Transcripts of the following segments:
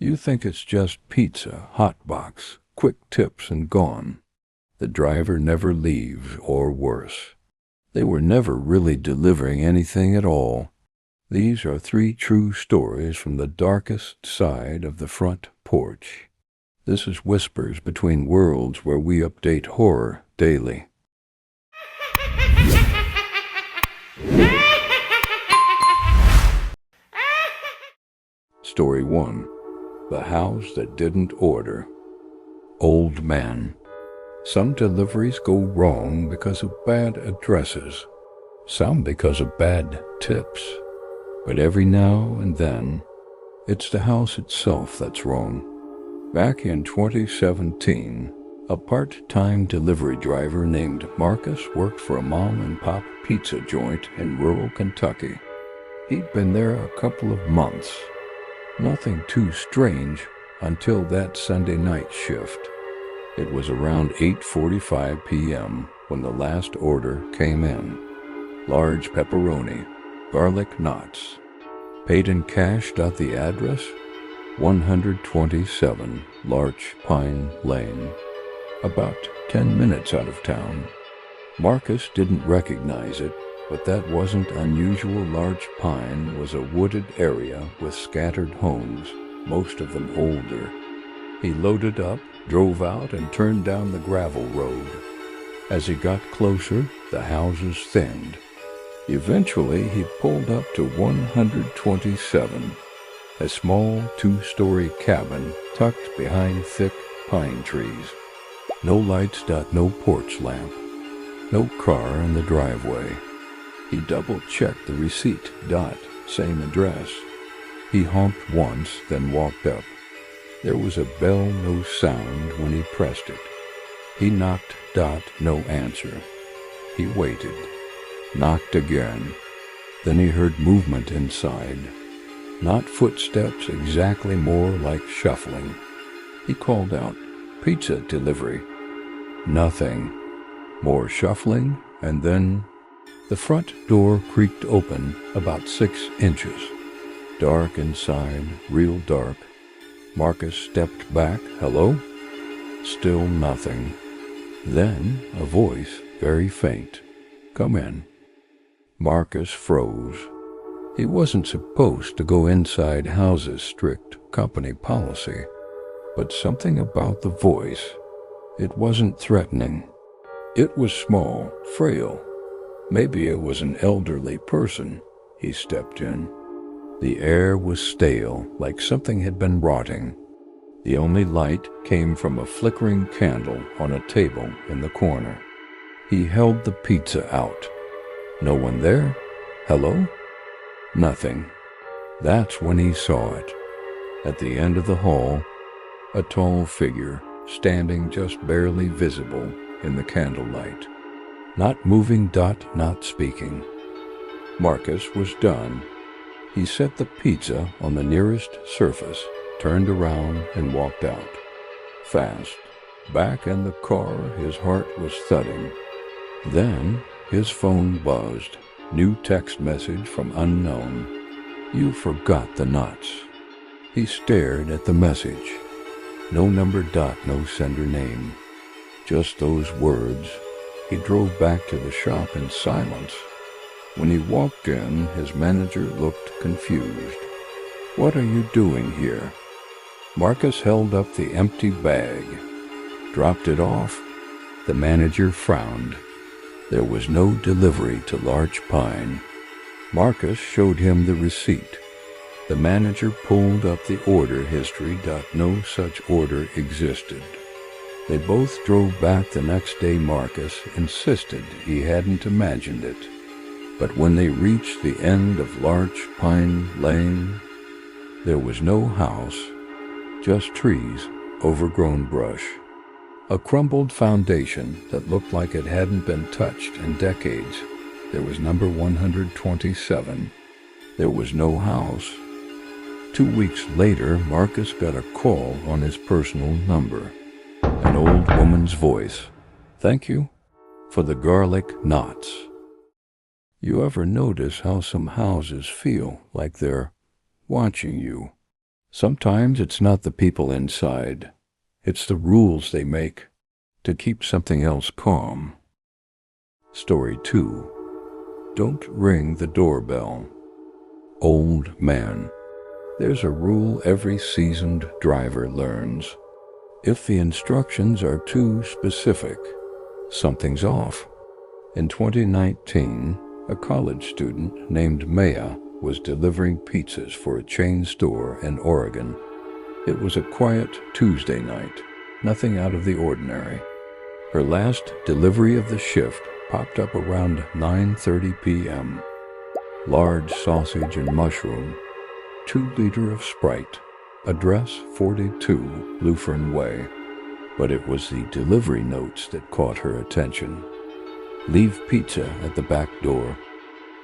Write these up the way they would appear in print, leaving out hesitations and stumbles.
You think it's just pizza, hot box, quick tips and gone. The driver never leaves, or worse. They were never really delivering anything at all. These are 3 true stories from the darkest side of the front porch. This is Whispers Between Worlds, where we update horror daily. Story 1. The House That Didn't Order. Old Man. Some deliveries go wrong because of bad addresses, some because of bad tips. But every now and then, it's the house itself that's wrong. Back in 2017, a part-time delivery driver named Marcus worked for a mom-and-pop pizza joint in rural Kentucky. He'd been there a couple of months. Nothing too strange until that Sunday night shift. It was around 8:45 p.m. when the last order came in. Large pepperoni, garlic knots. Paid in cash. The address? 127 Larch Pine Lane. About 10 minutes out of town. Marcus didn't recognize it, but that wasn't unusual. Larch Pine was a wooded area with scattered homes, most of them older. He loaded up, drove out, and turned down the gravel road. As he got closer, the houses thinned. Eventually, he pulled up to 127, a small 2-story cabin tucked behind thick pine trees. No lights. No porch lamp. No car in the driveway. He double-checked the receipt. Same address. He honked once, then walked up. There was a bell, no sound when he pressed it. He knocked. No answer. He waited. Knocked again. Then he heard movement inside. Not footsteps exactly, more like shuffling. He called out, "Pizza delivery." Nothing. More shuffling, and then the front door creaked open about 6 inches. Dark inside, real dark. Marcus stepped back. "Hello?" Still nothing. Then a voice, very faint. "Come in." Marcus froze. He wasn't supposed to go inside houses, strict company policy. But something about the voice. It wasn't threatening. It was small, frail. Maybe it was an elderly person. He stepped in. The air was stale, like something had been rotting. The only light came from a flickering candle on a table in the corner. He held the pizza out. No one there? Hello? Nothing. That's when he saw it. At the end of the hall, a tall figure, standing just barely visible in the candlelight. Not moving. Not speaking. Marcus was done. He set the pizza on the nearest surface, turned around, and walked out. Fast. Back in the car, his heart was thudding. Then his phone buzzed. New text message from unknown. "You forgot the knots." He stared at the message. No number. No sender name. Just those words. He drove back to the shop in silence. When he walked in, his manager looked confused. "What are you doing here?" Marcus held up the empty bag. "Dropped it off?" The manager frowned. There was no delivery to Larch Pine. Marcus showed him the receipt. The manager pulled up the order history. No such order existed. They both drove back the next day. Marcus insisted he hadn't imagined it. But when they reached the end of Larch Pine Lane, there was no house, just trees, overgrown brush. A crumbled foundation that looked like it hadn't been touched in decades. There was number 127. There was no house. 2 weeks later, Marcus got a call on his personal number. An old woman's voice. "Thank you for the garlic knots." You ever notice how some houses feel like they're watching you? Sometimes it's not the people inside. It's the rules they make to keep something else calm. Story 2. Don't ring the doorbell. Old man. There's a rule every seasoned driver learns. If the instructions are too specific, something's off. In 2019, a college student named Maya was delivering pizzas for a chain store in Oregon. It was a quiet Tuesday night, nothing out of the ordinary. Her last delivery of the shift popped up around 9:30 p.m. Large sausage and mushroom, 2-liter of Sprite, address 42 Lutheran Way. But it was the delivery notes that caught her attention. Leave pizza at the back door.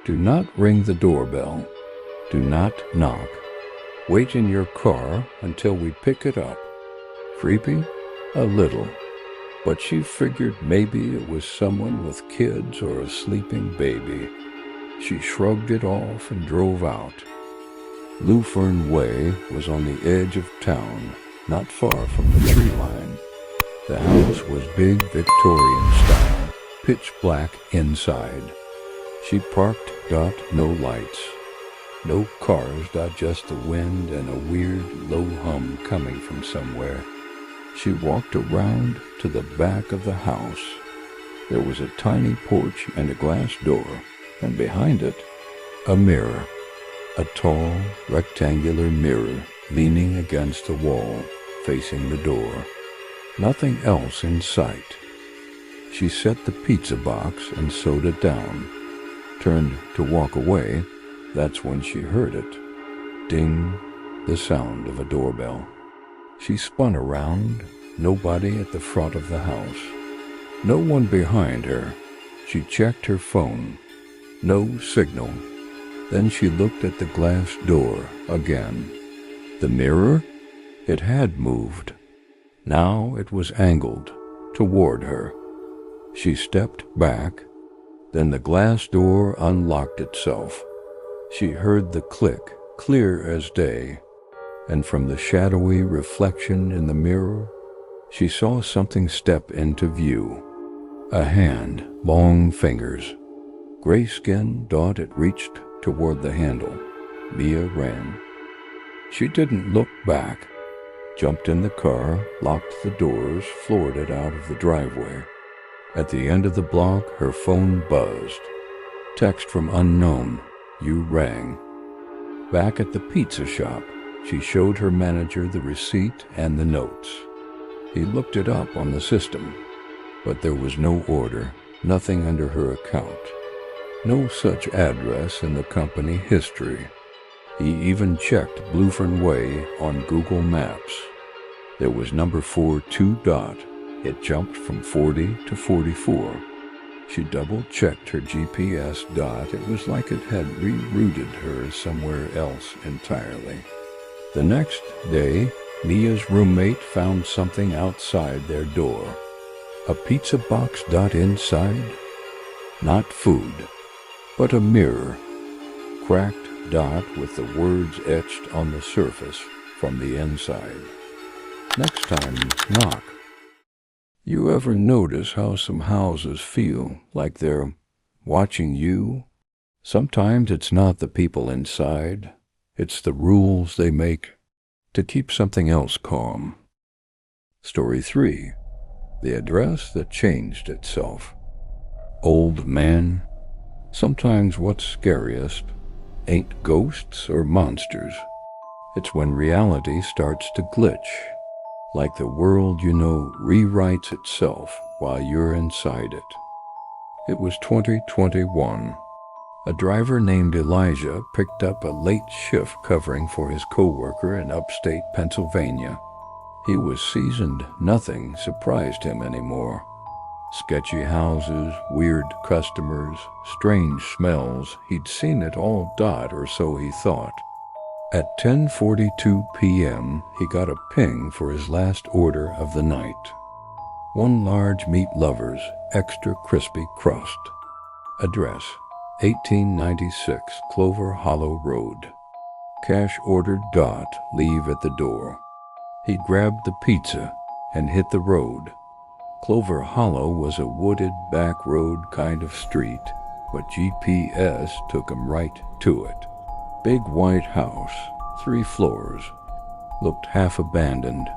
Do not ring the doorbell. Do not knock. Wait in your car until we pick it up. Creepy? A little. But she figured maybe it was someone with kids or a sleeping baby. She shrugged it off and drove out. Lutheran Way was on the edge of town, not far from the tree line. The house was big Victorian style, pitch black inside. She parked, no lights. No cars, just the wind and a weird low hum coming from somewhere. She walked around to the back of the house. There was a tiny porch and a glass door, and behind it, a mirror. A tall, rectangular mirror leaning against the wall, facing the door. Nothing else in sight. She set the pizza box and sewed it down. Turned to walk away. That's when she heard it. Ding, the sound of a doorbell. She spun around. Nobody at the front of the house. No one behind her. She checked her phone. No signal. Then she looked at the glass door again. The mirror? It had moved. Now it was angled toward her. She stepped back. Then the glass door unlocked itself. She heard the click, clear as day. And from the shadowy reflection in the mirror, she saw something step into view. A hand, long fingers. Gray skin, it reached toward the handle. Mia ran. She didn't look back. Jumped in the car, locked the doors, floored it out of the driveway. At the end of the block, her phone buzzed. Text from unknown. You rang. Back at the pizza shop, she showed her manager the receipt and the notes. He looked it up on the system, but there was no order, nothing under her account. No such address in the company history. He even checked Lutheran Way on Google Maps. There was number 42 . It jumped from 40 to 44. She double-checked her GPS . It was like it had rerouted her somewhere else entirely. The next day, Mia's roommate found something outside their door. A pizza box . Inside? Not food, but a mirror. Cracked with the words etched on the surface from the inside. Next time, knock. You ever notice how some houses feel like they're watching you? Sometimes it's not the people inside. It's the rules they make to keep something else calm. Story 3. The address that changed itself. Old man. Sometimes what's scariest ain't ghosts or monsters. It's when reality starts to glitch, like the world you know rewrites itself while you're inside it. It was 2021. A driver named Elijah picked up a late shift covering for his coworker in upstate Pennsylvania. He was seasoned. Nothing surprised him anymore. Sketchy houses, weird customers, strange smells. He'd seen it all. Or so he thought. At 10:42 p.m., he got a ping for his last order of the night. 1 large meat lovers, extra crispy crust. Address, 1896 Clover Hollow Road. Cash ordered Dot leave at the door. He grabbed the pizza and hit the road. Clover Hollow was a wooded back road kind of street, but GPS took him right to it. Big white house, 3 floors. Looked half abandoned,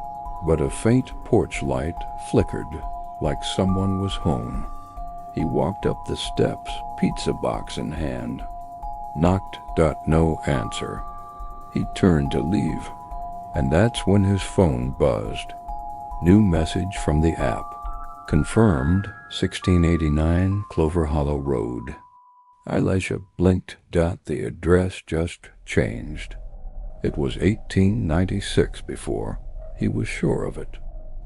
but a faint porch light flickered like someone was home. He walked up the steps, pizza box in hand. Knocked. No answer. He turned to leave, and that's when his phone buzzed. New message from the app. Confirmed 1689 Clover Hollow Road. Elijah blinked. The address just changed. It was 1896 before. He was sure of it.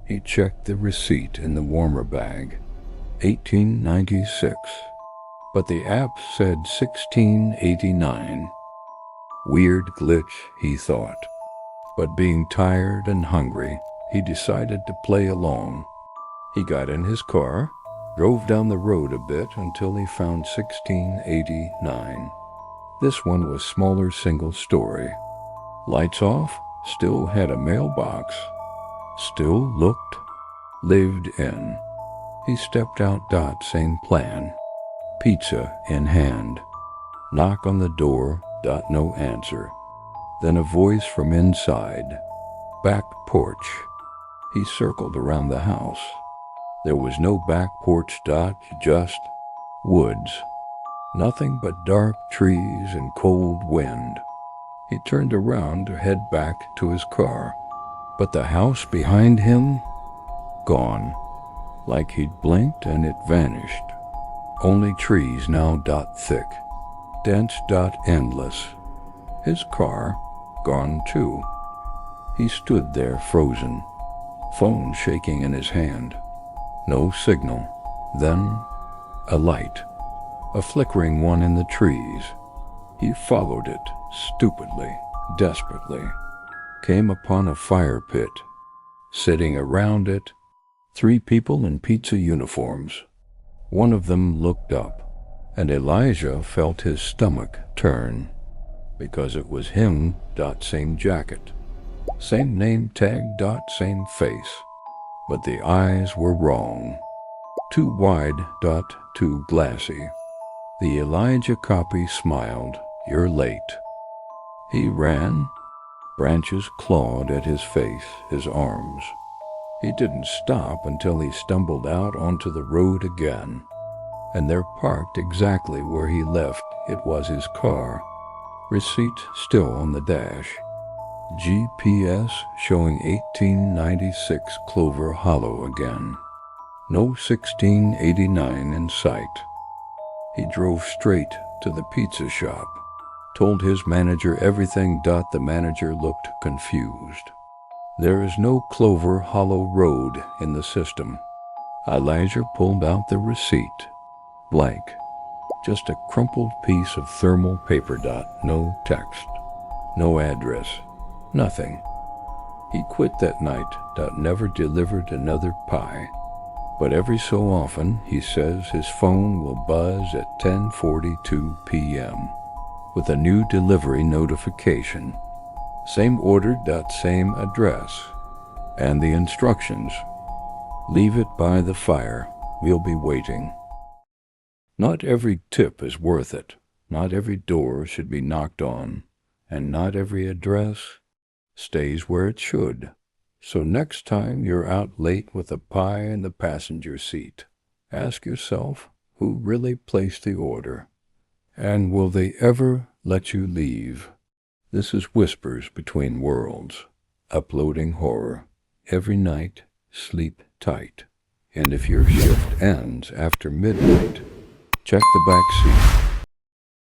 He checked the receipt in the warmer bag. 1896. But the app said 1689. Weird glitch, he thought. But being tired and hungry, he decided to play along. He got in his car, drove down the road a bit until he found 1689. This one was smaller, single story. Lights off, still had a mailbox. Still looked, lived in. He stepped out. Same plan. Pizza in hand. Knock on the door. No answer. Then a voice from inside. Back porch. He circled around the house. There was no back porch. Just woods. Nothing but dark trees and cold wind. He turned around to head back to his car. But the house behind him? Gone. Like he'd blinked and it vanished. Only trees now. Thick. Dense. Endless. His car gone too. He stood there frozen, phone shaking in his hand. No signal. Then a light, a flickering one in the trees. He followed it, stupidly, desperately. Came upon a fire pit. Sitting around it, 3 people in pizza uniforms. One of them looked up, and Elijah felt his stomach turn, because it was him. Same jacket, same name tag. Same face, but the eyes were wrong. Too wide. Too glassy. The Elijah copy smiled. You're late. He ran. Branches clawed at his face, his arms. He didn't stop until he stumbled out onto the road again. And there, parked exactly where he left, it was his car. Receipt still on the dash. GPS showing 1896 Clover Hollow again. No 1689 in sight. He drove straight to the pizza shop. Told his manager everything. The manager looked confused. There is no Clover Hollow Road in the system. Elijah pulled out the receipt. Blank. Just a crumpled piece of thermal paper. No text. No address. Nothing. He quit that night. Never delivered another pie. But every so often, he says, his phone will buzz at 10:42 p.m. with a new delivery notification. Same order. Same address. And the instructions. Leave it by the fire. We'll be waiting. Not every tip is worth it. Not every door should be knocked on. And not every address stays where it should. So next time you're out late with a pie in the passenger seat, ask yourself who really placed the order. And will they ever let you leave? This is Whispers Between Worlds, uploading horror. Every night, sleep tight. And if your shift ends after midnight, check the back seat.